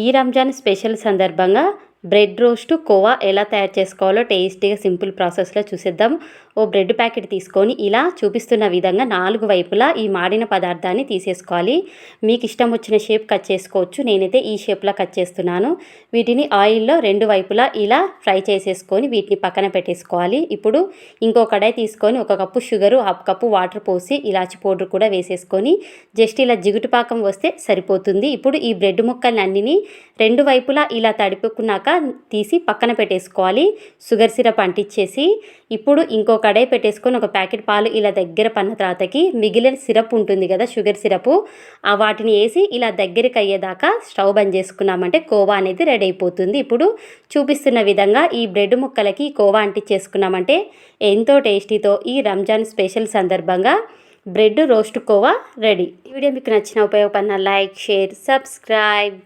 ఈ రంజాన్ స్పెషల్ సందర్భంగా bread roast khoa ఎలా తయారు చేసుకోవాలో టేస్టీగా సింపుల్ ప్రాసెస్లో చూసేద్దాం. ఓ బ్రెడ్ ప్యాకెట్ తీసుకొని ఇలా చూపిస్తున్న విధంగా 4 వైపులా ఈ మాడిన పదార్థాన్ని తీసేసుకోవాలి. మీకు ఇష్టం వచ్చిన షేప్ కట్ చేసుకోవచ్చు. నేనైతే ఈ షేప్లో కట్ చేస్తున్నాను. వీటిని ఆయిల్లో 2 వైపులా ఇలా ఫ్రై చేసేసుకొని వీటిని పక్కన పెట్టేసుకోవాలి. ఇప్పుడు ఇంకో కడాయి తీసుకొని 1 కప్పు షుగరు, 1/2 కప్పు వాటర్ పోసి ఇలాచి పౌడర్ కూడా వేసేసుకొని జస్ట్ ఇలా జిగుటు పాకం వస్తే సరిపోతుంది. ఇప్పుడు ఈ బ్రెడ్ ముక్కలన్నిని 2 వైపులా ఇలా తడుపుకున్నాక తీసి పక్కన పెట్టేసుకోవాలి. షుగర్ సిరప్ అంటించేసి ఇప్పుడు ఇంకో కడాయి పెట్టేసుకొని ఒక ప్యాకెట్ పాలు ఇలా దగ్గర పన్న తర్వాతకి మిగిలిన సిరప్ ఉంటుంది కదా, షుగర్ సిరపు, వాటిని వేసి ఇలా దగ్గరికి అయ్యేదాకా స్టవ్ బంద్ చేసుకున్నామంటే కోవా అనేది రెడీ అయిపోతుంది. ఇప్పుడు చూపిస్తున్న విధంగా ఈ బ్రెడ్ ముక్కలకి కోవా అంటించేసుకున్నామంటే ఎంతో టేస్టీతో ఈ రంజాన్ స్పెషల్ సందర్భంగా బ్రెడ్ రోస్ట్ కోవా రెడీ. ఈ వీడియో మీకు నచ్చిన ఉపయోగపడిన లైక్, షేర్, సబ్స్క్రైబ్.